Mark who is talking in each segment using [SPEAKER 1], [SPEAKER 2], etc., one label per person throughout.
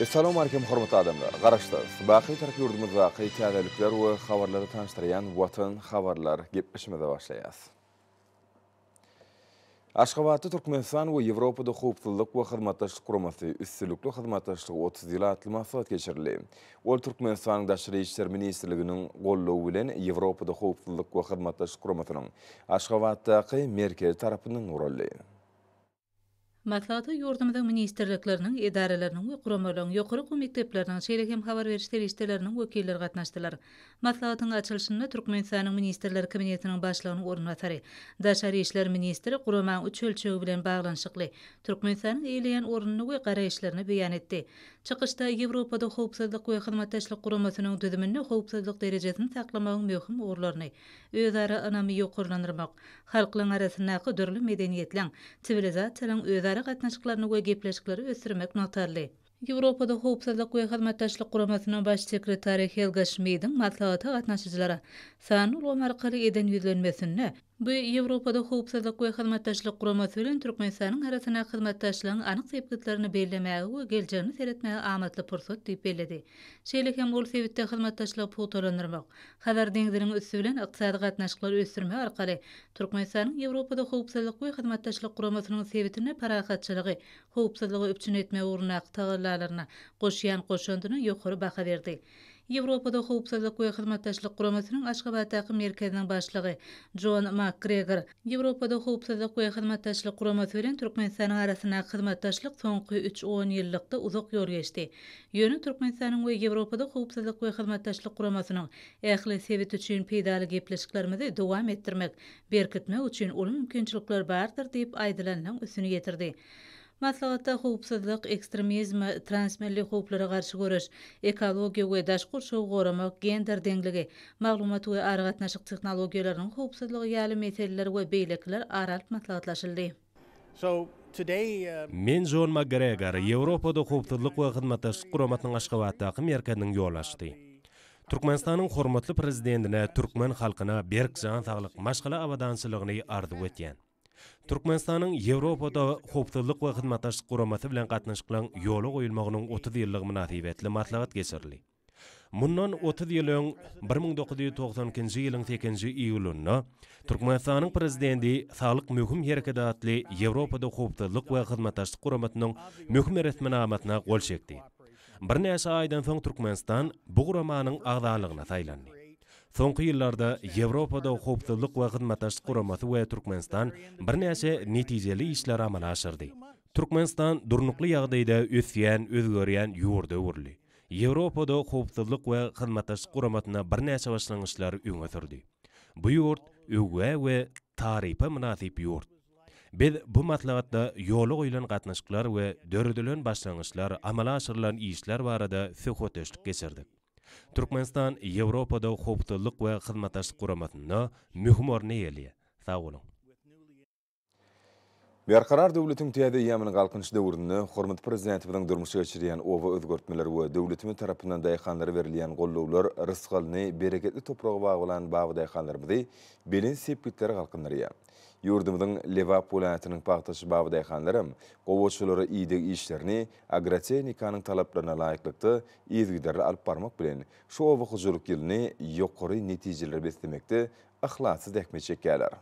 [SPEAKER 1] Assalamu alaikum hormatly adamlar. Garaşlar, baqy tarap yurdumuzda qeytiyalikler we habarlary tanıştıran Watan habarlar gepleşmede başlayas. Aşgabatda Türkmenistan we Ýewropada howpsuzlyk we hyzmatdaşlyk guramasy üstünlükli hyzmatdaşlygy 30 ýyl atylmasy geçirildi. Ol Türkmenistanyň Daşary işler ministrliginiň gollawy bilen Ýewropada howpsuzlyk we hyzmatdaşlyk guramasynyň Aşgabatdaky merkezi tarapyndan uruldy.
[SPEAKER 2] Maslahatı yurdumda ministerliklerinin, idarelerinin ve kuramaların, yukarı komiteplerinin, şeylekem haber veriş teriştelerinin vekilleri katnaştılar. Maslahatın açılışında Türkmenistan'ın ministerler kabinetinin başlığının ornatari. Daşary işler ministri kuramanın 3 ölçeği bilen bağlanşıklı. Türkmenistan'ın eyleyen ornunu ve qarayışlarını beyan etti. Çıkışta Ýewropada howpsuzlyk we hyzmatdaşlyk guramasynyň düzüminde howpsuzlyk derejesini saklamagyň möhüm orlaryny özara anamy ýokurlandyrmak, halklaryň arasyndaky dürli medeniýetleň, sivilizasiýalaryň özara gatnaşyklaryny we gepleşikleri ösürmek notarly. Ýewropada howpsuzlyk we hyzmatdaşlyk guramasynyň baş sekretary Helga Schmid'in maslahaty gatnaşyjylara sany ulgam arkaly eden ýüzlenmesinde bu Ýewropada howpsuzlyk we hyzmatdaşlyk guramasy bilen Türkmenistanyň arasynda hyzmatdaşlygyň anyk sebäplerini bellemäge we geljegini seretmäge amatly pursat diýip bellädi. Şeýlekem ol sebäpde hyzmatdaşlygy puwtalandyrmak, Hazar deňziniň üstü bilen ykdysady gatnaşyklary ösürmek arkaly Türkmenistanyň Ýewropada howpsuzlyk we hyzmatdaşlyk guramasynyň sebätini parahatçylygy, howpsuzlygy öpçün etme uğruna tagallalaryna goşýan goşandyny ýokary baha berdi. Ýewropada howpsuzlyk we hyzmatdaşlyk guramasynyň Aşgabatdaky merkeziniň başlygy John McGregor, Ýewropada howpsuzlyk we hyzmatdaşlyk guramasy bilen Türkmenistanyň arasyndaky hyzmatdaşlyk soňky 3-10 ýyllykda uzak ýol geçdi. Ýöne Türkmenistanyň we Ýewropada howpsuzlyk we hyzmatdaşlyk guramasynyň ähli sebit üçin peýdaly gepleşiklerimizi dowam etdirmek, berkitmek üçin uly mümkinçilikler bardyr diýip aýdylanyň üstüne getirdi. Maslahatda howpsuzlyk, ekstremizm, transmelli howplara garşy görüş, ekologiýa we daş gurşagy goramak, gender deňligi, maglumat we aragatnaşyk tehnologiýalarynyň howpsuzlygy ýaly meseleler we beýlekler aralyp maslahatlaşyldy.
[SPEAKER 3] Men John McGregor, Ýewropada howpsuzlyk we hyzmatdaşlyk guramasynyň Aşgabatdaky merkezinden ýol açdy. Türkmenistanyň hormatly prezidentine türkmen halkyna berkjan saglyk maşgala awadançylygyny arzuw etýän. Türkmenistanyň Ýewropada howpsuzlyk we hyzmatdaşlyk guramasy bilen gatnaşyklaryň ýoly goýulmagynyň 30 ýyllyk münasibetli maslahat geçirildi. Mundan 30 ýylyň 1992-nji ýylyň 8-nji iýulynda Türkmenistanyň prezidenti saglyk möhüm hereketatly Ýewropada howpsuzlyk we hyzmatdaşlyk guramasynyň möhüm resminamatyna gol çekdi. Bir näçe aýdan soň Türkmenistan bu guramanyň agdalygyna saýlandy. Soňky ýyllarda Ýewropada howpsuzlyk we hyzmatdaşlyk guramasy we Türkmenistan bir näçe netijeli işler amala aşyrdy. Türkmenistan durnukly ýagdaýda ösýän, özgörýän ýurda urly. Ýewropada howpsuzlyk we hyzmatdaşlyk guramasyna bir näçe başlangyçlar öňe sürdi. Bu ýurt öwge we tarypa münasip ýurt. Biz bu maslahatda ýoly goýulan gatnaşyklar we döredilen başlangyçlar amala aşyrylan işler barada söhbetleşdik geçirdik. Türkmenistan Ýewropada howpsuzlyk we hyzmatdaşlyk guramasyna möhüm orny ýelýär. Sag bolun.
[SPEAKER 1] Berkarar döwletiň täze ýamyny galkynç döwründe hormat prezidentimiň durmuşy geçirýän owa özgertmeler we döwletimiň tarapyndan daýhanlary berilýän gollawlar rızkyny bereketli topraga baglanan bagy daýhanlarymyzy belin sepkitleri galkynlarýar. Yurdumyzyň Lewap welaýatynyň paýtaşy bagy daýhanlarym gowaçylary iýdeg işlerini agrotehnikanyň talaplaryna laýyklykda ýezgiderle alyp barmak bilen şu owa hujulyk ýylyny ýokary netijeler beslemekde ahlasy däkme çekýärler.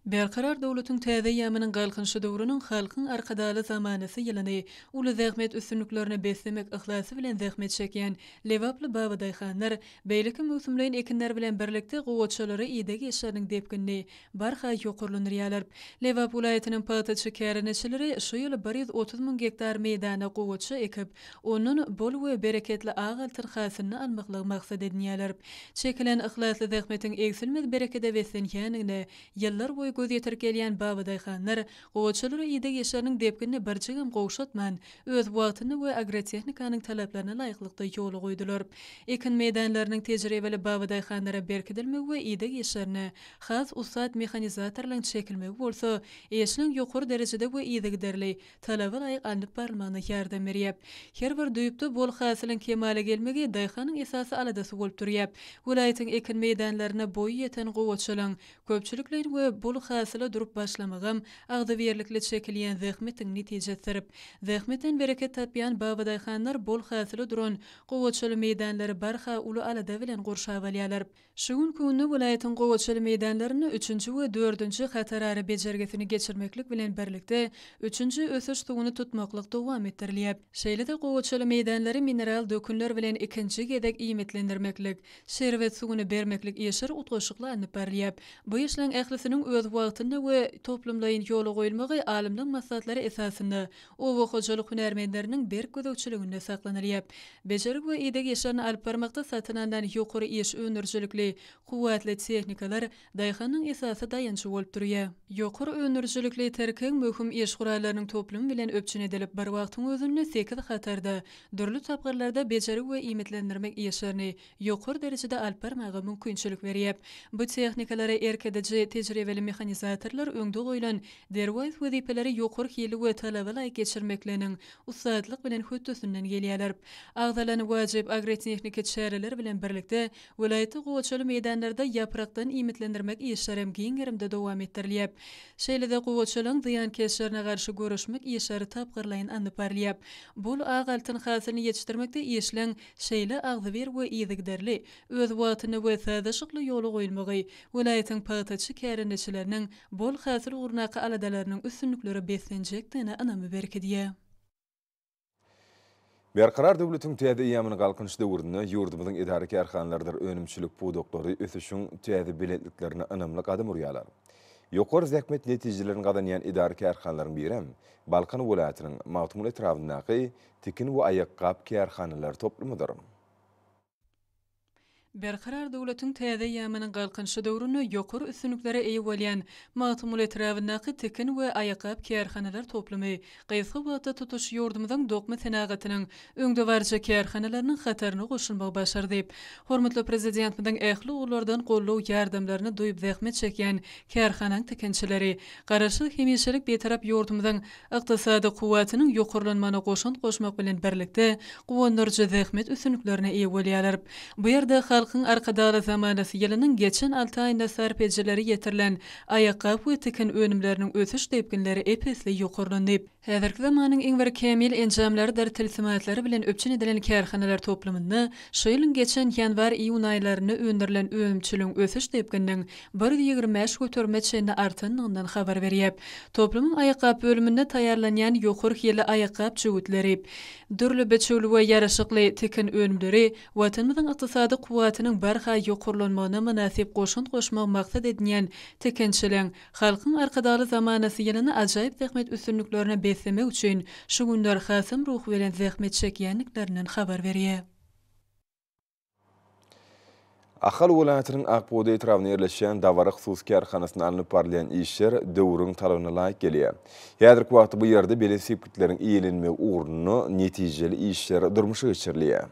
[SPEAKER 4] Berkarar döwletiň täze ýamynyň galkynçy döwrüniň halkyň arkadaly zamanysy ýylyny uly zähmet üstünliklerini beslemek ihlasy bilen zähmet çekýän Lewaply baba daýhanlar beýleki mösümleýin ekinler bilen birlikde gowaçylary iýdeg işleriniň depkinni barha ýokurlandyrýarlar. Lewap welaýatynyň paýtaşy käreneçileri şu ýyly 130 000 hektar meýdana gowaçy ekip, onun bol we bereketli agaltyr hasyny almakly maksat edinýärler. Çekilen ihlasly zähmetiň egsilmez berekede beslenýänine ýyllar boýy göz ýetirip gelýän baba daýhanlar gowaçylary iýdeg işleriniň depkinni barjygam gowşatman, öz wagtyny we agrotehnikanyň talaplaryna laýyklykda ýoly goýdular. Ekin meýdanlarynyň tejribeli baba daýhanlara berkidilmek we iýdeg işlerini has usat mehanizatorlaryň çekilmegi bolsa, eşliň ýokary derejede we iýdegderli talaba laýyk alınıp barylmagyna ýardam berýär. Her bir düýpde bol hasylyň kemale gelmegi daýhanyň esasy aladasy bolup durýar. Welaýatyň ekin meýdanlaryna boý ýeten gowaçylaryň köpçülikleri we bol bol hasıla durup başlamagam agda berlikle çekilýän zähmetiň netijesleri. Zähmeten bereket tapýan babadayhanlar bol hasıla duran gowatçaly meýdanlary barha uly alada bilen gorşap alýarlar. Şugun kunny welaýatyň gowatçaly meýdanlaryny 3-nji we 4-nji hatarary bejergesini geçirmeklik bilen birlikde 3-nji ösüş tuguny tutmaklyk dowam etdirilýär. Şeýle-de gowatçaly meýdanlary mineral dökünler bilen ikinji gedek iýmitlendirmeklik, şerbet suguny bermeklik ýeşir utgaşykly anyp berilýär. Bu işleň ählisiniň öz wagtyny we toplumlaryň ýola goýulmagy alimliň maslahatlary esasynda owa hojalyk hünärmenleriniň berk gözegçiliginde saklanylýar. Bejerik we ýedek ýeşany alyp barmakda satylandan ýokary iş önürjilikli, kuwatly tehnikalar daýhanyň esasy daýançy bolup durýar. Ýokary önürjilikli terkeň möhüm iş guralarynyň toplum bilen öpçün edilip bir wagtyň özünde 8 hatarda, dürli tapgyrlarda bejerik we iýmitlendirmek işlerini ýokary derejede alyp barmagy mümkinçilik berýär. Bu tehnikalara erkediji tejribeli mehanizatorlar öňde goýulan derwäz wezipeleri ýokary hili we talaba laýyk geçirmekleriň ustadlyk bilen hötdüsünden gelýärler. Agdalan wajib agrotehnika çäreler bilen birlikde welaýaty gowatçaly meýdanlarda ýaprakdan iýmitlendirmek işleri giňerimde dowam etdirilýär. Şeýle-de gowatçalyň ziýankeşlerine garşy görüşmek işleri tapgyrlaýyn anyp berilýär. Bol agaltyn hasylyny ýetişdirmekde işleň şeýle agdyber we ýygyderli, öz wagtyny we sadaşykly ýola goýulmagy welaýatyň paýtaçy kärendeçileriniň bol hasyl urnaky aladalarynyň üstünlikleri beslenjekdigine anamy berkidýär.
[SPEAKER 1] Berkarar döwletiň täze ýamyny galkynç döwründe ýurdumyzyň idare kärhanlarynda önümçilik pudoklary ösüşiň täze biletliklerini anamlyk adam urýarlar. Ýokary zähmet netijelerini gadanýan idare kärhanlaryň birem Balkan welaýatynyň Mawtumul etrafyndaky tikin we aýakkap kärhanalar toplumydyr.
[SPEAKER 4] Berkarar döwletiň täze ýamynyň galkynçy döwrüne ýokary üstünliklere eýe bolýan Mawtumul etrafyndaky tikin we aýakkap kärhanalar toplumy gysga wagtda tutuş ýurdumyzyň dokma senagatynyň öňde barja kärhanalarynyň hataryny goşulmagy başardy. Hormatly prezidentimiň ähli ulardan gollaw ýardamlaryny duýup zähmet çekýän kärhananyň tikinçileri garaşy hemişelik betarap ýurdumyzyň ykdysady kuwatynyň ýokarlanmagyna goşmak bilen birlikde gowandyrjy zähmet üstünliklerine eýe bolýarlar. Bu ýerde halkyň arkadaly zamanasy ýylynyň geçen 6 aýynda sarp edijileri ýetirilen aýakkap we tikin önümleriniň ösüş depginleri epesli ýokarlanyp, häzirki zamanyň iň bir kemil enjamlary dar tilsimatlary bilen öpçün edilen kärhanalar toplumyny şu ýylyň geçen ýanwar-iýun aýlaryny öndürilen önümçiligiň ösüş depginiň 1.25 götürme çenine artanyňdan habar berýär. Toplumyň aýakkap bölüminde taýýarlanýan ýokary hili aýakkap jüwitleri, dürli beçuli we ýaraşykly tikin önümleri watanymyzyň ykdysady kuwatynyň barha ýokarlanmagyna münasip goşun goşmak maksat edilýän tikinçiligiň halkyň arkadaly zamanasy ýylyny ajaýyp zähmet üstünliklerine beslemek üçin şu günler hasym ruh bilen zähmet çekýänliklerinden habar berýär.
[SPEAKER 1] Ahal welaýatynyň Akboda etrafynda ýerleşen dawara husus kärhanasyna alınıp barlayan işler döwrüň talabyna laýyk gelýär. Häzirki wagtda bu ýerde bele sepkitleriň iýelenme uğruna netijeli işler durmuşa geçirilýär.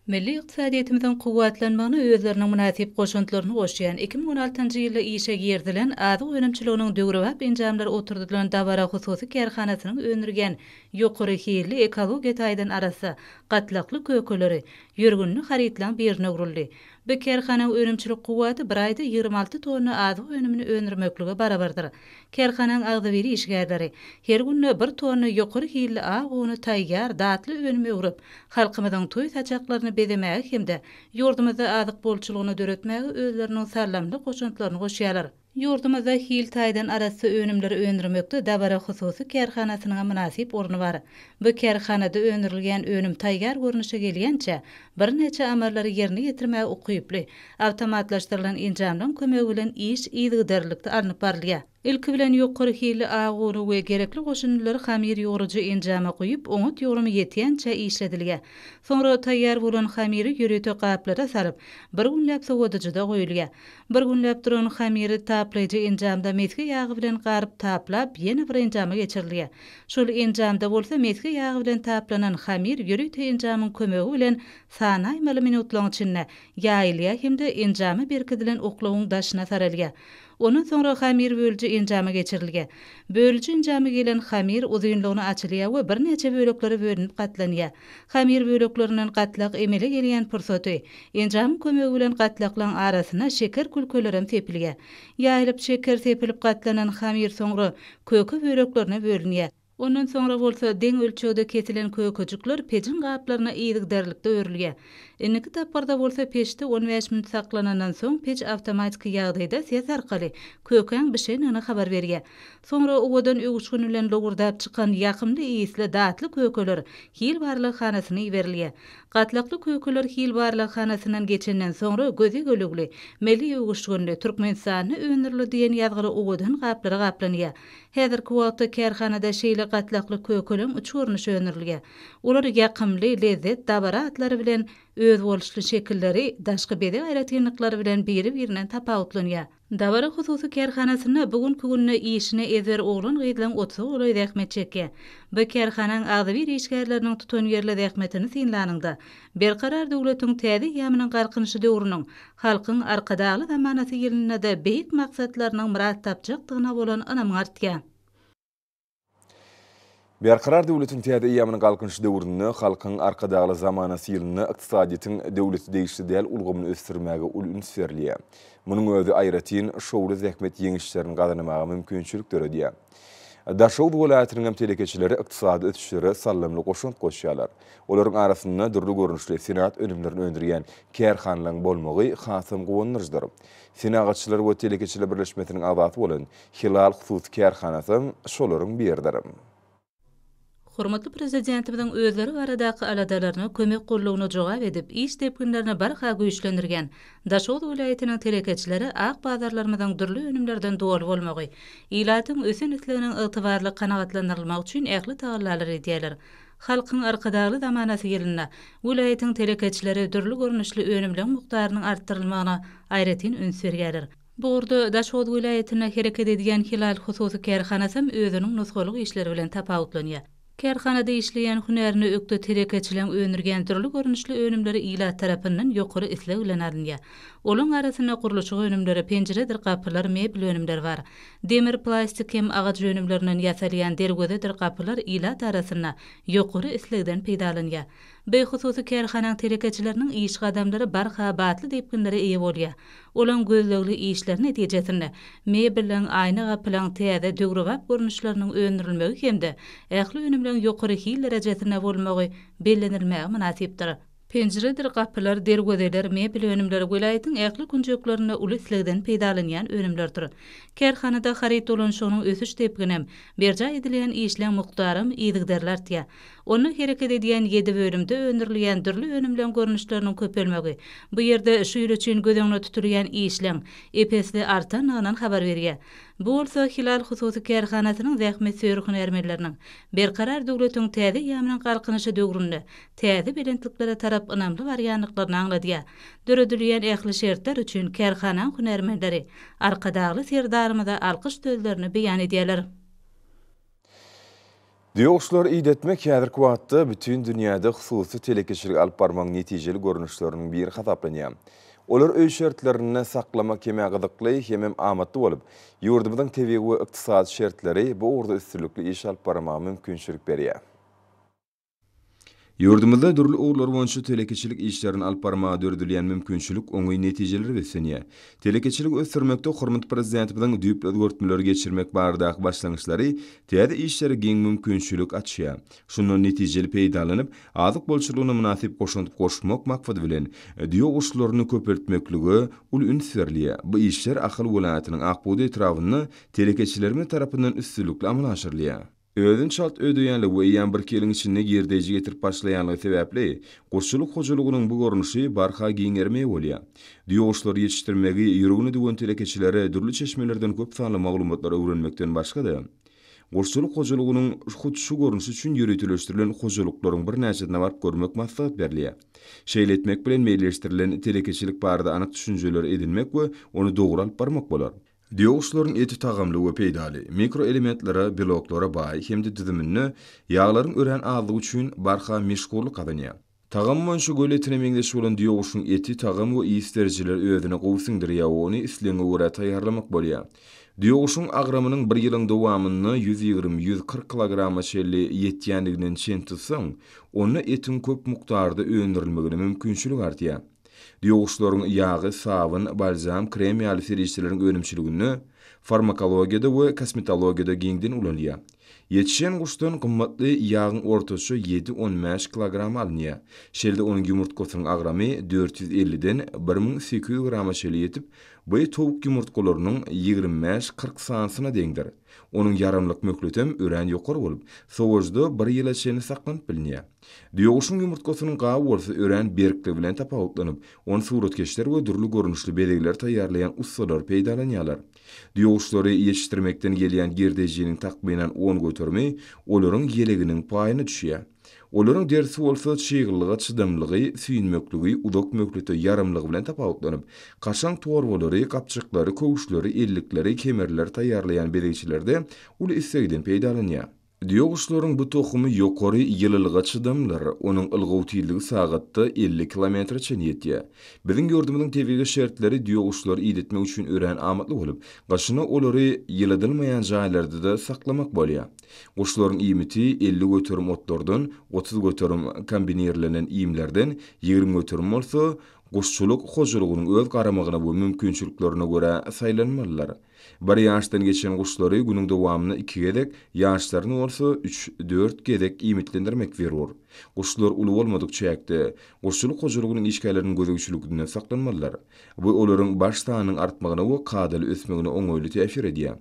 [SPEAKER 2] Milli iqtisadiýetimiziň kuwatlanmagyna özleriniň münasip goşuntlaryny goşýan 2016-njy ýylda işe girdilen ady önümçiliginiň döwri we enjamlary oturdulan dawara hususy kärhanasynyň önürgen ýokary hili ekologiýa taýdan arasy gatlakly kökeleri ýörgünni haritlan birine urildi. Bu kärhana önümçilik kuwaty bir aýda 26 tonna ady önümini önürmeklige barabardyr. Kärhananyň agdyberi işgärleri her günne 1 tonna ýokary hili agyny taýýar datly önüme urip, halkymyzyň toý saçaklaryny bedemäge hemde ýurdumyzda adyk bolçulugyny döretmäge özleriniň sarlamly goşuntlaryny goşýarlar. Ýurdumyzda hil taýdan arasy önümleri öndürmekde dawara hususy kärhanasynyň münasip orny bar. Bu kärhanada öndürilgen önüm taýýar görnüşe gelýänçe bir neçe amarlary ýerine ýetirmäge ukyply, awtomatlaşdyrylan enjamlaryň kömegi bilen iş ýygyderlikde alınıp barylýar. Ilki bilen ýokary hili agyny we gerekli goşunlary hamir ýorujy enjama goýup, oňat ýorumy ýetýänçe işledilýär. Sonra taýýar bolan hamiri ýöreto gaplara salyp, bir günläp sowadyjyda goýulýar. Bir günläp duran hamiri taplaýjy enjamda meski ýagy bilen garyp taplap, ýene bir enjama geçirilýär. Şol enjamda bolsa meski ýagy bilen taplanan hamir ýöreto enjamyň kömegi bilen sanaýmaly minutlaryň içinde ýaýylýar hemde enjamy berkidilen oklawyň daşyna saralýar. Onun sonra hamir bölücü enjamy geçirilge. Bölücü enjamy gelen hamir uzunluğunu açılýa we bir neçe böleklere bölünip gatlanýa. Hamir böleklerinden gatlak emele gelýän pursaty enjam kömegi bilen gatlaklan arasyna şeker kulkölerem tepilýär. Ýaýlyp şeker tepilip gatlanan hamir soňra kökü böleklerine bölünýär. Ondan sonra bolsa deň ölçüde kesilen kököjükler pejin gaplaryna iýdigderlikde örilýär. Inniki taparda bolsa peşde 15 minut saklanandan soň pej awtomatik ýagdaýda ses arkaly köken bişenini habar berýär. Sonra owadan öwüşgün bilen logurdap çykan ýakymly iýisli datly kökeler hil barlyk hanasyna berilýär. Gatlakly kökeler hil barlyk hanasyndan geçenden sonra gözi gölügli meli öwüşgünde Türkmenistanyny öňürli diýen ýazgyry owadan gaplary gaplanýar. Häzirki wagtda kärhanada şeýle gatlakly kökeleň üç görnüşi öňürilýär. Olar ýakymly, lezzet, dabaratlary bilen öz boluşly şekilleri, daşky bede aýratynlyklary bilen biri-birinden tapawutlanýar. Dabara hususy kärhanasyna bugünkü günne işine ezer oglan gyýdylan 30 olay zähmet çekýär. Bu kärhanaň agdaby işgärleriniň tutan ýerli zähmetini sinlanynda berkarar döwletiň täze ýamynyň garkynyşy döwrüniň halkyň arkadagly zamanasy ýylynda da beýik maksatlarynyň murat tapjakdygyna bolan anam artýar.
[SPEAKER 1] Berkarar döwletiň täze ýamynyň galkynşy döwründe halkyň arkadagly zamanasy ýylynda ykdysadyýetyň döwleti değişdi däl ulgamyny ösdürmäge ulüns berilýär. Munyň özi aýratyn şowly zähmet ýeňişlerini gazanmaga mümkinçilik töredýär. Daşow welaýatynyň telekeçileri ykdysady ötüşlere sallamly goşunt goşýarlar. Olaryň arasynda durly görnüşli senat önümlerini öndürýän kärhanlaryň bolmagy hasam gowunyrdyr. Senagatçylar we telekeçiler birleşmesiniň azaty bolan Hilal hususy kärhanasy şolaryň biridir.
[SPEAKER 2] Hormatly prezidentimiň özleri aradaky aladalaryna kömek gollugyna jogap edip, iş tepkinlerini barha güýçlendirgen Daşow welaýatynyň telekeçileri ak bazarlarymyň durly önümlerden dowal bolmagy, ilatyň ösen isleginiň ygtybarly kanagatlandyrylmagy üçin ähli tagallar edýärler. Halkyň arkadagly zamanasy ýylynda welaýatyň telekeçileri durly görnüşli önümleň mukdarynyň artdyrylmagyna aýratyn üns berýärler. Bu orada Daşow welaýatyna hereket edýän Hilal hususy kärhanasy özüniň nusgalyk işleri bilen tapawutlanýar. Kärhanada işleýän hünerini ökde telekeçilen öňürgen türlü görnüşli önümleri ilat tarapyndan ýokary isleg bilen alınýar. Olaň arasyna gurulşy önümleri, penjeredir, kapylar, mebel önümleri bar. Demir, plastik hem agaç önümlerinden ýasalýan dergözedir kapylar ilat arasyna ýokary islegden peýdalanýar. Beýhususy kärhananyň telekeçileriniň iş adamlary barha batly depkinlere eýe bolýar. Olaň gözlegli işlerini netijesinde mebelň, aýna kapylaň täze döwrügap görnüşleriniň öňürilmegi hemde ähli önümleň ýokary hil derejesine bolmagy bellenilmäge münasipdir. Penjeredir, kapylar, dergözeler, mebel önümleri welaýatyň ähli günjeklerine uly islegden peýdalanýan önümlerdir. Kärhanada haryt bolan şonuň ösüş tepkinem berja edilen işleň mukdarym iýdigderlerdiýär. Onu hereket edýän 7 bölümde öňürilýän durly önümlen görnüşleriniň köpelmegi, bu ýerde şu ýyl üçin gözeňde tutulýan işleň epesli artanyňdan habar berýär. Bu bolsa Hilal hususy kärhanasynyň zähmet söýür hünermerleriniň berkarar döwletiň täze ýamynyň galkynyşy döwründe täze belentliklere tarap ynamly barýanlyklaryny aňladýar. Döredilýän ähli şertler üçin kärhanaň hünermerleri arkadagly serdarymyza alkyş sözlerini beýan edýärler.
[SPEAKER 1] Diýoşlar iýdetmek häzirki wagtda bütün dünýäde hususy telekeçilik alyp barmaň netijeli görnüşleriniň biri hasaplanýar. Olar öý şertlerini saklamak hem gyzykly hem amatly bolup, ýurdumyzyň tebigi we ykdysady şertleri bu orada üstünlikli iş alyp barmagy mümkinçilik berýär. Ýurdumyzda durly oglar boýunça telekeçilik işlerini alyp barmagy döredilýän mümkinçilik oňy netijeleri besenýär. Telekeçilik ösdürmekde hormat prezidentimiň düýp özgertmeleri geçirmek baradaky başlangyçlary täze işlere giň mümkinçilik açýar. Şundan netijeli peýdalanyp, azyk bolçulugyna münasip goşuntyp goşmak maksady bilen diýoşlaryny köpeltmekligi ul üns berilýär. Bu işler ahyl welaýatynyň Akbuda etrawyny telekeçilerimiz tarapyndan üstünlikli amal aşyrylýar. Özün şalt ödüýänli we ýan bir keliň içinde girdeji getirip başlaýanlygy sebäpli goşçuluk hojulugynyň bu görnüşi barha giňerme bolýar. Diýoşlar ýetişdirmegi ýürügini düwen telekeçilere durly çeşmelerden köp sanly maglumatlar öwrenmekden başga-da goşçuluk hojulugynyň şu görnüşi üçin ýürütüleşdirilen hojuluklaryň bir näçesine barıp görmek maksat berilýär. Şeýle etmek bilen meýilleşdirilen telekeçilik barada anyk düşünjeler edinmek we onu dogry alyp barmak bolar. Diýoşlaryň eti tagamly we peýdali, mikroelementlere, bloklara baý hemde düzümini ýağlaryň ören azlygy üçin barha meşgullyk kazanýar. Tağam boýunça göl etine meňdeşik bolan diýoguşyň eti tağam we iýisterjiler özüne gowsyndyrýar, ony isleňe görä taýýarlamak bolýar. Diýoguşyň agramynyň bir ýylyň dowamyny 120-140 kilograma şelli ýetýändiginden çen tutsaň, onu etin köp mukdarda öňdirilmegine mümkinçilik artýar. Diýoguşlaryň ýagy, sabun, balzam, krem ýaly serişçileriň önümçiligini farmakologiýada we kosmetologiýada giňden ulanýar. Yetişen kuşdan kımmatlı yağın ortası 7-15 kilogram alınıyor. Şelde onun yumurtkosunun agrami 450'den 1800 grama şeli yetip, bu tavuk yumurtkolarının 25-40 sansına deňdir. Onun yarımlık mökletem ören yokar olup, soğuzda bir yıla şeni saklanıp biliniyor. Diýoguşyň yumurtkosynyň gawy bolsa ören berkli bilen tapawutlanyp, onu suratkeşler we durly görnüşli belegler taýýarlayan ustalar peýdalanýarlar. Diýoguşlary ýetişdirmekden gelýän girdejiniň takbynyň 10 götürmi, olaryň yeleginiň paýyna düşýär. Olaryň dersi bolsa çygylyga, çydamlygy, süýünmekligi, udak mökleti yarımlygy bilen tapawutlanyp, kaşan torbalary, kapçyklary, kowuşlary, ellikleri, kemerler taýýarlayan belegçilerde uly istegden peýdalanýar. Diýoguşlaryň bu tohumy ýokary ýylylyga çydamlar, onuň ılgawtyligi sagatda 50 kilometr çen ýetýär. Biziň gördümiň tebigi şertleri diýoguşlary iýletmek üçin ören amatly bolup, gaşyna olary ýyladylmaýan jaýlarda da saklamak bolýar. Guşlaryň iýmiti 50 götürüm otlardan 30 götürüm kombinirlenen iýimlerden 20 götürüm bolsa, guşçuluk hojalygynyň öz garamagyna bu mümkinçiliklerine görä saýlanmalylar. Bir ýaşdan geçen guşlary günüň dowamyny 2 gedek, ýaşlaryny bolsa 3-4 gedek iýmitlendirmek berýär. Guşlar uly bolmadyk çäkde, guşçuluk hojalygynyň işgärlerini gözegçiliginden saklanmalylar. Bu olaryň baş sanynyň artmagyna we kadaly ösmegine oňoýly täsir edýär.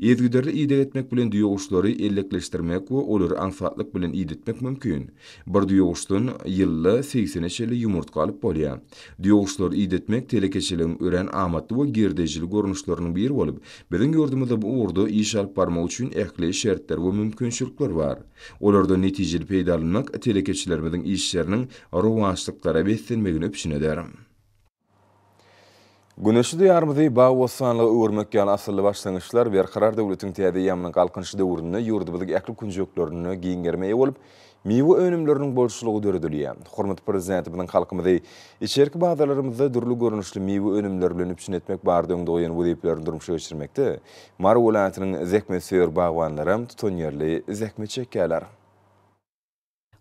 [SPEAKER 1] Ezgiderli iýdek etmek bilen diýoguşlary ellekleşdirmek we olary aňsatlyk bilen iýdetmek mümkin. Bir diýoguşdan ýylda 80 şeli yumurtka alyp bolýar. Diýoguşlary iýdetmek telekeçiligiň ören amatly we girdejili görnüşleriniň biri bolup, biziň gördüğümizde bu uğurda iş alıp barmak üçin ähli şertler we mümkinçilikler var. Olarda netijeli peýdalanmak telekeçilerimizin işlerinin rowaçlyklara beslenmegini öpüşin ederim. Güneşli diyarımızı bağ osanlığı uğurmak ýaly asylly başlangyçlar berkarar döwletiň täze ýamynyň galkynçy döwründe ýurdumyzyň ähli kunjuklerini giňgermeýe bolup, miwe önümlerinin bolşulugy döredilýär. Hormat prezidentimiň halkymyzy içerki bagdalarymyzda durly görnüşli miwe önümleri bilen üpşin etmek bardygyň doýan weziplerini durmuşa geçirmekde. Mar welaýatynyň zähmet söýür bagwanlarym tutan ýerli zähmet çekýärler.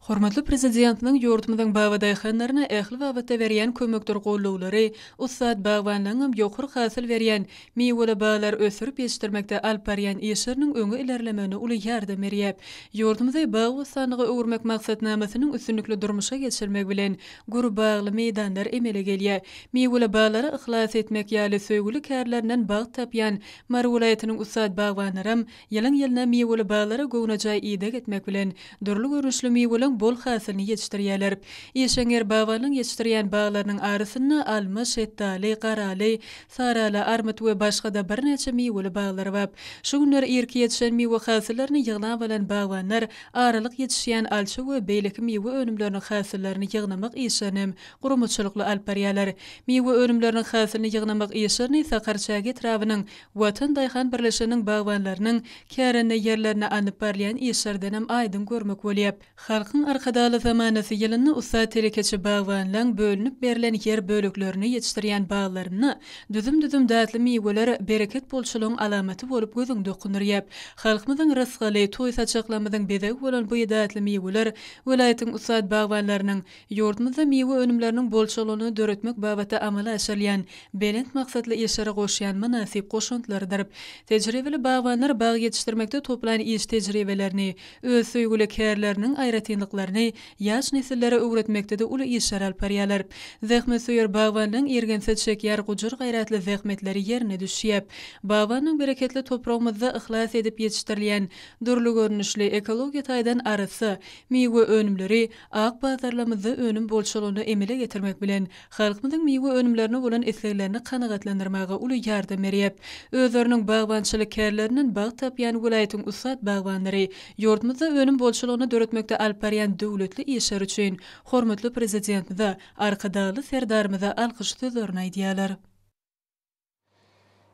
[SPEAKER 4] Hormatly prezidentiniň ýurdumyzyň bagwadaýhanlaryna ähli wagtda berýän kömekler gollawlary, ussat bagwanlaryň ýokary hasyl berýän miweli baglar ösürip ýetişdirmekde alp barýan işleriniň öňe ilerlemegine uly ýardam berýär. Ýurdumyzy bag osanlygy öwürmek maksatnamasynyň üstünlikli durmuşa geçirmek bilen guru bagly meýdanlar emele gelýär. Miweli baglary ihlas etmek ýaly söýgüli kärlerinden bag tapýan Mar welaýatynyň ussat bagwanlarym ýylyň ýylyna miweli baglary gownajaý iýdek etmek bilen durly görnüşli miweli bol hasylyny ýetişdirýärler. Ýeşeňer baganyň ýetişdirýän baglarynyň arasyna alma, şettali, garaly, saraly, armut we başga da bir neçe miweli baglar bar. Şu günler erki ýetişen miwe hasyllaryny ýygnan bilen bagwanlar aralyk ýetişýän alçy we beýleki miwe önümleriniň hasyllaryny ýygnamak işlerim gurumçylykly alp barýarlar. Miwe önümleriniň hasylyny ýygnamak işlerini Sakarçagy etrawynyň Watan Daýhan birleşiginiň bagwanlarynyň kärende ýerlerine anyp barýan işlerden hem aýdyn görmek bolýar. Halkyň arkadaly zamanasy ýylyny ussat telekeçi bagwanlaryň bölünip berilen ýer bölüklerini ýetişdirýän baglaryny düzüm dätli miweler bereket bolşulugyň alamaty bolup gözüň dokunurýar. Halkymyzyň rızkyly, toý saçaklamyzyň bezegi bolan bu dätli miweler welaýatyň ussat bagwanlarynyň ýurdumyzda miwe önümleriniň bolşulugyny döretmek babata amala aşyrýan belent maksatly işlere goşýan münasip goşuntylardyr. Tejribeli bagwanlar bag ýetişdirmekde toplanan iş tejribelerini, öz söýgüli kärleriniň aýratynlyklaryny ýaş nesillere öwretmekde uly işler alyp barýarlar. Zähmet söýür bagwanlyň ergense çekýär gujur gaýratly zähmetleri ýerine düşýär. Bagwanyň bereketli topragymyzda ihlas edip ýetişdirilýän durly görnüşli ekologiýa taýdan arasy miwe önümleri ak bazarlarymyzda önüm bolşulugyny emele getirmek bilen halkymyzyň miwe önümlerini bolan isleglerini kanagatlandyrmaga uly ýardam berýär. Özleriniň bagwançylyk kärlerinden bag tapýan welaýatyň ussat bagwanlary ýurdumyzda önüm bolşulugyny döretmekde alp barýan döwletli işler üçin hormatly prezidentimize arkadaly serdarymyza alkyş sözlerini aýdýarlar.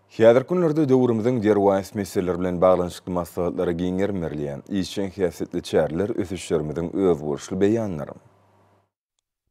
[SPEAKER 1] Häzir günlerde döwrümizden derwäs meseleler bilen baglanşykly maslahatlary giňermerilýän işçiň häsiýetli çärler ösüşlerimiziň öz bolşuly beýanlary.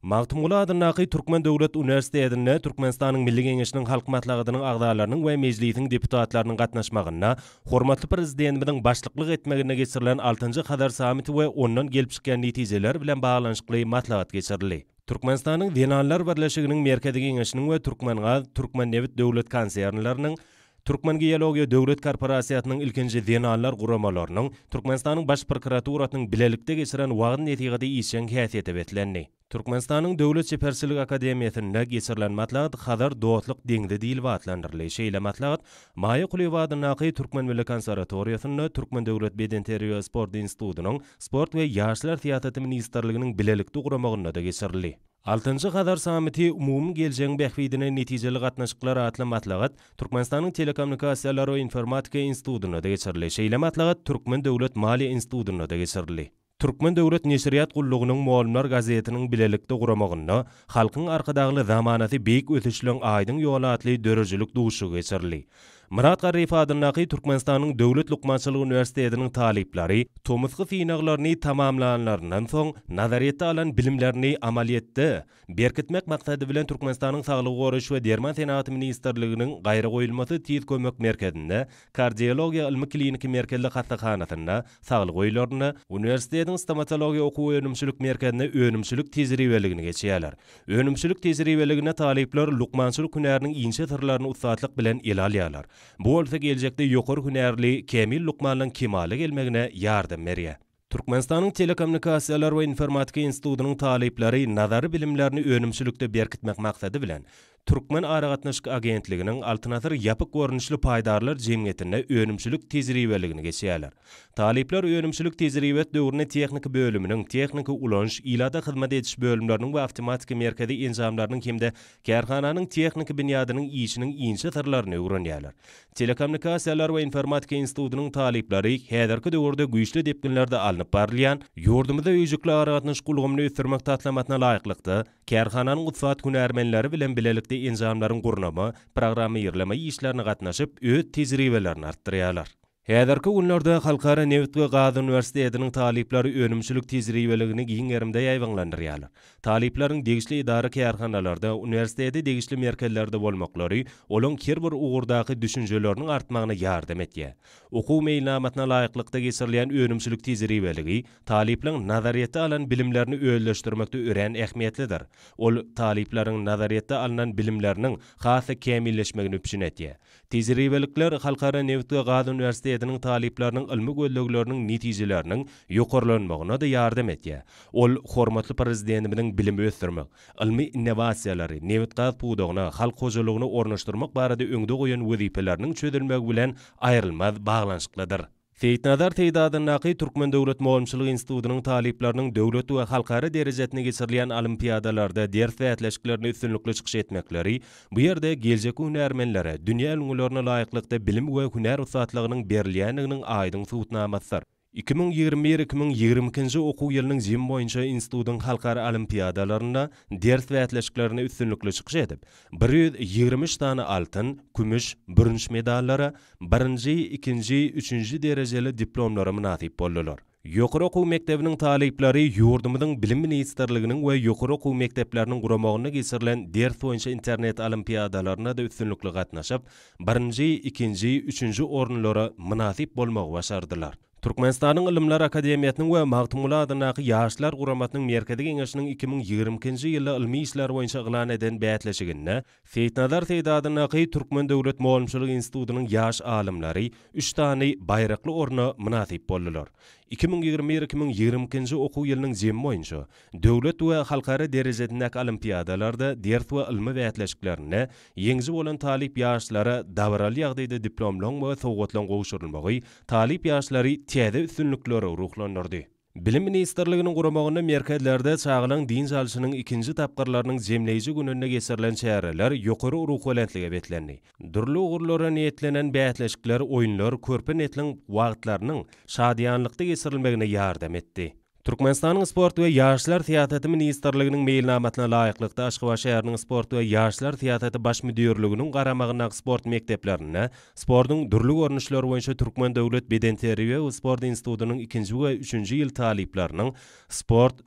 [SPEAKER 3] Magtumula adyndaky Türkmen Döwlet Üniversitetinde Türkmenistanyň Milli Geňeşiniň halk matlagynyň agdalarynyň we mejlisiň deputatlarynyň gatnaşmagyna hormatly prezidentimiň başlyklyk etmegine geçirilen 6-njy Hadar samiti we ondan gelip çykan netijeler bilen baglanşykly matlagat geçirildi. Türkmenistanyň Denanlar Birleşiginiň Merkezi Geňeşiniň we Türkmengaz Türkmennewit döwlet konsernlarynyň Türkmen Geologiya Döwlet Korporasiýasynyň ilkinji Denanlar guramalarynyň Türkmenistanyň baş prokuraturasynyň bilelikde geçiren wagyn netigide işen häsiýeti betlendi. Türkmenistanyň Döwlet Çeperçilik Akademiýasynda geçirilen matlagat Hadar dowatlyk deňde diýilip atlandyrly. Şeýle matlagat Maýa Kuleýewadynaky Türkmen Milli Konserwatoriýasyny Türkmen Döwlet Bedenteri we Sport Institutynyň Sport we Ýaşlar Teatry Ministrliginiň bilelikde guramagyna da geçirildi. 6-njy Hadar samiti umumy geljeň bähbidine netijeli gatnaşyklar atly matlagat Türkmenistanyň Telekommunikasiýalary we Informatika Institutyna da geçirildi. Şeýle matlagat Türkmen Döwlet Maliýa Institutyna da geçirildi. Türkmen Döwlet Neşriýat Gullugynyň Muallimler gazetiniň bilelikde guramagyna halkyň arkadagy zamanasy beýik ötüşleň aýdyň ýoly atly dörejilik duşu geçirildi. Murat Garif adynaky Türkmenistanyň Döwlet Lukmançylyk Üniversitetiniň taliplary tomysky synaglaryny tamamlananlaryndan soň nazariýetde alan bilimlerini amaliýetde berkitmek maksady bilen Türkmenistanyň Saglyk goraş we Derman Senaty Ministrliginiň gaýry goýulmasy tiz kömek merkezinde kardiologiýa ilmi kliniki merkezli hastahanasynda saglyk goýularyny universitetiň stomatologiýa okuw önümçülük merkezine önümçülük tezriweligini geçýärler. Önümçülük tezriweligine talipler Lukmançylyk hünäriniň inçe sırlaryny ustatlyk bilen ele alýarlar. Bu bolsa geljekde ýokary hünärli Kemil Lukmanyň kemale gelmegine ýardam berýär. Türkmenistanyň Telekommunikasiýalar we Informatika Institutynyň talipleri nazary bilimlerini önümçülükde berkitmek maksady bilen Türkmen Aragatnaşyk Agentliginiň Altynasır ýapyk görnüşli paýdarlar jemgyýetine önümçülük tezriweligini geçýärler. Talipler önümçülük tezriwet döwrüne tehnika bölüminiň, tehnika ulanş, ilada hyzmat etiş bölümleriniň we awtomatik merkezi enzamlarynyň hemde kärhananyň tehnika binýadynyň işiniň inçe sırlaryny öwrenýärler. Telekommunikasiýalar we Informatika Institutynyň talipleri häzirki döwürde güýçli depkinlerde alınıp barlayan, ýurdumyzda öýjükli aragatnaşyk gulgyny ösdürmek tatlamatyna laýyklykda kärhananyň utsat hünärmenleri bilen bilelikde enzamlaryň gurnama, programy ýerleme işlerini gatnaşyp öz tezriwelerini artdyrýarlar. Häzirki günlerde Halkara Newit we Gaz Üniversitetiniň talipleri önümçülük tezriweligini giň erimde ýaýwanlandyrýarlar. Talipleriň degişli idara kärhanalarda, universiteti degişli merkezlerde bolmaklary, olaň her bir ugurdaky düşünjeleriniň artmagyna ýardam etýär. Okuw meýlamatyna laýyklykda geçirilen önümçülük tezriweligi talipleriň nazariýetde alan bilimlerini öýleşdirmekde ören ähmiýetlidir. Ol talipleriň nazariýetde alan bilimleriniň hasy kemilleşmegini üpçün etýär. Tezriwelikler Halkara Newit we Gaz Üniversitetiniň talipleriniň ilmi gözlegleriniň netijeleriniň ýokarlanmagyna da ýardam etýär. Ol hormatly prezidentimiň bilimi ösdürmek, ilmi innovasiýalary, Newit Gaz puwdagyna, halk hojalygyny ornaşdyrmak barada öňde goýan wezipeleriniň çözülmegi bilen aýrylmaz baglanşyklydyr. Feýtnazar teýdadynaky Türkmen Döwlet Muallimçilik Institutynyň talipleriniň döwlet we halkara derejetine geçirilen olimpiadalarda ders we etleşiklerini üstünlükli çykyş etmekleri bu ýerde geljek hünärmenlere dünýä öňülerine laýyklykda bilim we hünär usatlygynyň berilýändiginiň aýdyň subutnamasydyr. 2021-2022 okuw ýylynyň jym boýunça institutyň halkara olimpiadalarynda ders we etleşiklerini üstünlükli çykyş edip 123 tane altyn, kümüş, bürünç medallara, 1-nji, 2-nji, 3-nji derejeli diplomlara munasip boldylar. Ýokary okuw mektebiniň talipleri ýurdumyzyň bilim ministrliginiň we ýokary okuw mektepleriniň guramagyna geçirilen ders boýunça internet olimpiadalaryna da üstünlükli gatnaşyp 1-nji, 2-nji, 3-nji orunlara munasip bolmagy başardylar. Türkmenistanyň Ilimler Akademiýasynyň we Magtumula adynaky ýaşlar guramatynyň Merkezi Geňeşiniň 2020-nji ýyly ilmi işler boýunça eglan eden bätleşiginde Feýtnazar teýdadynaky Türkmen Döwlet Muallimçilik Institutynyň ýaş alimleri 3 tany baýrakly oruna munasip boldylar. 2021-2022 okuw ýylynyň jemy boýunça döwlet we halkara derejetindäki olimpiadalarda ders we ilmi bätleşiklerini ýeňji bolan talip ýaşlara dawraly ýagdaýda diplomlaň we sowgatlaň gowşurulmagy talip ýaşlary täze üstünlükleri ruhlandyrdy. Bilim Ministrliginiň guramagyna merkezlerde çağılan din jalşynyň 2-nji tapgyrlarynyň jemleýiji gününe geçirilen çäreler ýokary ruh welentlige betlendi. Durly ugurlara niýetlenen bätleşikler, oýunlar, körpe netliň wagtlarynyň şadýanlykda geçirilmegine ýardam etdi. Türkmenistan'ın sport ve yaşlar siyaseti ministerliginin mailnamatına layıklıkta Aşgabat şäheriniň sport ve yaşlar siyaseti baş müdürliginiň garamagyna sport mekdeplerine, sportun dürli görnüşleri boýunça Türkmen Döwlet Beden Terbiýe we Sport Institutynyň 2-nji we 3-nji ýyl talipleriniň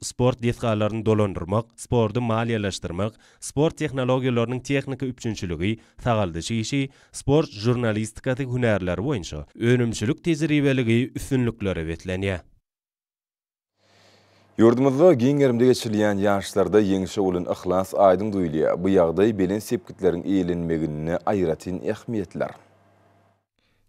[SPEAKER 3] sport detgallaryny dolandyrmak, sporty maliýeleşdirmek, sport tehnologiýalarynyň teknika üçinçiligi, tagaldyşy işi, sport jurnalistikasy hünärleri boýunça önümçilik tejribeligi üstünlükleri betlenýär.
[SPEAKER 1] Yurdumuzda giňerimde geçirilýän ýaşlarda ýeňişe bolan ihlas aýdyň duýulýar. Bu ýagdaý belen sepkitleriň eýlenmegine aýratyn ähmiýetler.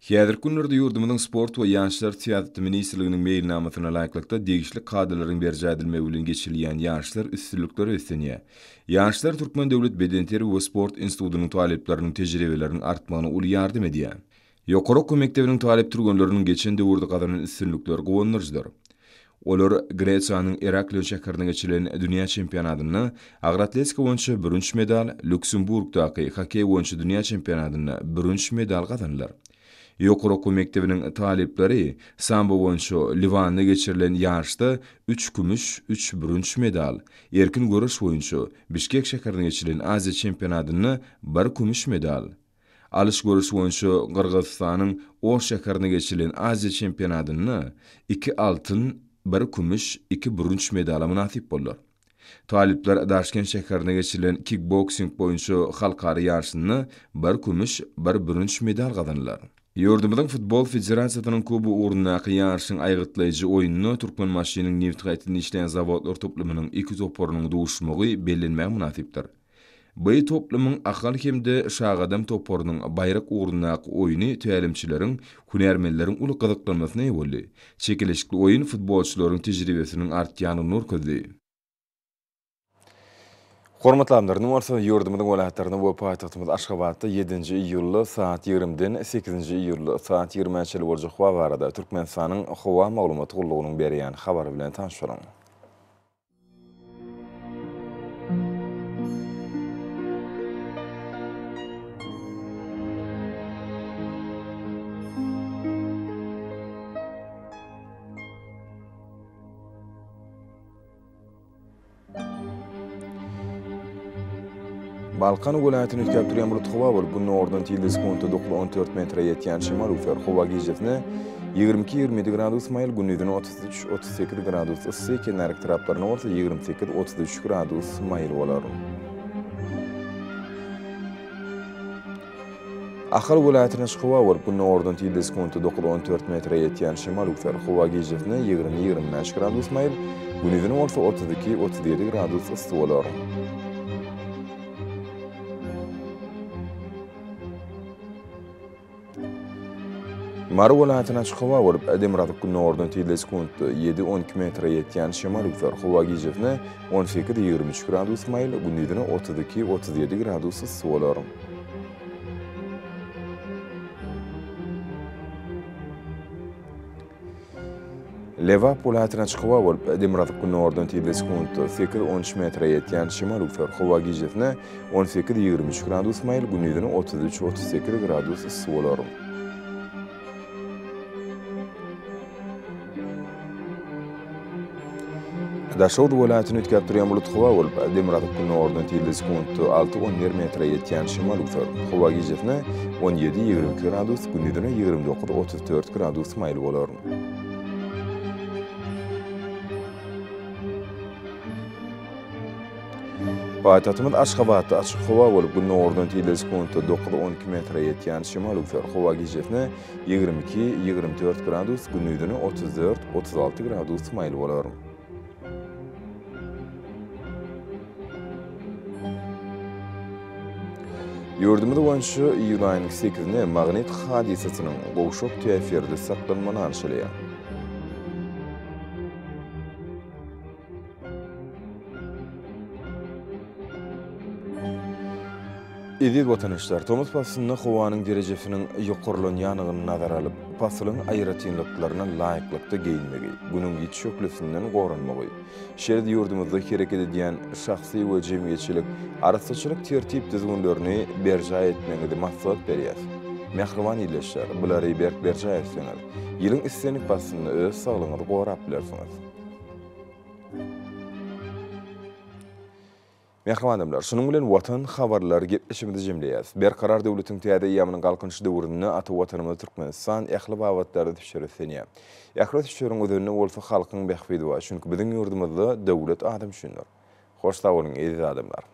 [SPEAKER 1] Häzirki günlerde yurdumyzyň sport we ýaşlar siyasety ministerliginiň mailnamasyna laýyklykda degişli kadrlaryň berje edilmegi bilen geçirilýän ýaşlar üstünlükleri ösenýär. Ýaşlar Türkmen Döwlet Beden Terbiýe we Sport Institutynyň talipleriniň tejribeleriniň artmagyna uly ýardym edýär. Ýokary okuw mektebiniň talip turganlarynyň geçen döwürde gazanan üstünlükleri gowunurjydyr. Olar Gresiýanyň Heraklion şäherinde geçirilen dünýä çempionatyny agratletika boýunça 1-nji medal, Lüksemburgdaky hokey boýunça dünýä çempionatyny 1-nji medal gazandylar. Ýokary okuw mektebiniň talipleri sambo boýunça Liwanda geçirilen ýarşda 3 kümüş, 3 1-nji medal, erkin görüş boýunça Bişkek şäherinde geçirilen Aziýa çempionatyny 1 kümüş medal, alış görüş boýunça Kyrgyzstanyň Oş şäherinde geçirilen Aziýa çempionatyny 2 altyn, 1 kümüş, 2 1-nji medala munasip bollar. Talipler Daşkent şäherinde geçirilen kickboxing boýunça halkary ýarşyny 1 kümüş, 1 1-nji medal gazandylar. Ýurdumyzyň futbol federasiýasynyň kubu uğrundaky ýarşyň aýgytlaýjy oýunyny Türkmen maşynyň neft gaýtynda işleýän zawodlar toplumynyň iki toporunyň duşmagy bellenmäge munasipdir. Bu toplumyň akal hemde şagadam toporunyň baýrak uğrundaky oýuny tälimçileriň, hünärmenleriň uly gyzyklanmasyna ýolly. Çekilişli oýun futbolçylaryň tejribesiniň artýanyny nur közi. Hormatly amlarym, bolsa ýurdumyň welaýatlaryna we paýtagtymyz Aşgabatda 7-nji iýulda saat 20-den 8-nji iýulda saat 20-nji boljak howa barada Türkmenistanyň howa maglumaty gullugynyň berýän habary bilen tanışaryň. Balkan welaýatyny ötkäp durýan bulut howa bolup, bunun ordan teleskopda 14 metre ýetýän şemal ufer howa gijetine 22-27 gradus mayl, gündüzüne 33-38 gradus ıssy, kenarky taraplaryna bolsa 28-33 gradus mayl bolar. Ahal welaýatyna howa bolup, bunun ordan teleskopda 14 metre ýetýän şemal ufer howa gijetine 20-25 gradus mayl, gündüzüne bolsa 32-37 gradus ıssy bolar. Mary welaýatyna howa bolup, Edemradyk günü ordan teleskopda 7-12 metre ýetýän şemal ufer howa gijetine 18-23 gradus mayl, gündüzüne 32-37 gradus ıssy bolar. Lewap welaýatyna howa bolup, Edemradyk günü ordan teleskopda 8-13 metre ýetýän şemal ufer howa gijetine 18-23 gradus mayl, gündüzüne 33-38 gradus ıssy bolar. Daşowd welaýatyny ötkäp durýan bulut howa bolup, Edemradyk günü ordan teleskopda 6-10 metre ýetýän şemal ufer howa gijetine 17-22 gradus, gündüzüne 29-34 gradus mayl bolar. Paýtagtymyz Aşgabatda açyk howa bolup, günü ordan teleskopda 9-12 metre ýetýän şemal ufer howa gijetine 22-24 gradus, gündüzüne 34-36 gradus mayl bolar. Ýurdumyz boýunça iýul aýynyň 8-inde magnit hadisasynyň gowşak täsirinde saklanmany anşalýar. Edil watandaşlar, Tomos pasynyň howanyň derejesiniň ýokarlanýanyny nazara alyp, pasylyň aýratynlyklaryna laýyklykda geyinmegi, günüňki çöklesinden gorunmagy, şeýle ýurdumyzda hereket edýän şahsy we jemgyýetçilik arasaçylyk tertip düzgünlerini berja etmegi maksat berýär. Mehriban ýyleşler, bulary berk berja etseňiz, ýylyň istenik pasyny öz saglygyňyzy gorap bilersiňiz. Mehrimanlar, şunun bilen watan habarlar getişimde jemleýäs. Berkarar döwletiň täze ýamynyň galkynşy döwründe ata watanymyz Türkmenistan ähli babatlarda düşürýär. Ähli düşürüň özüne bolsa halkyň behfidi bar. Çünki biziň ýurdumyzda döwlet adam düşünür. Hoş sag bolun, aziz adamlar.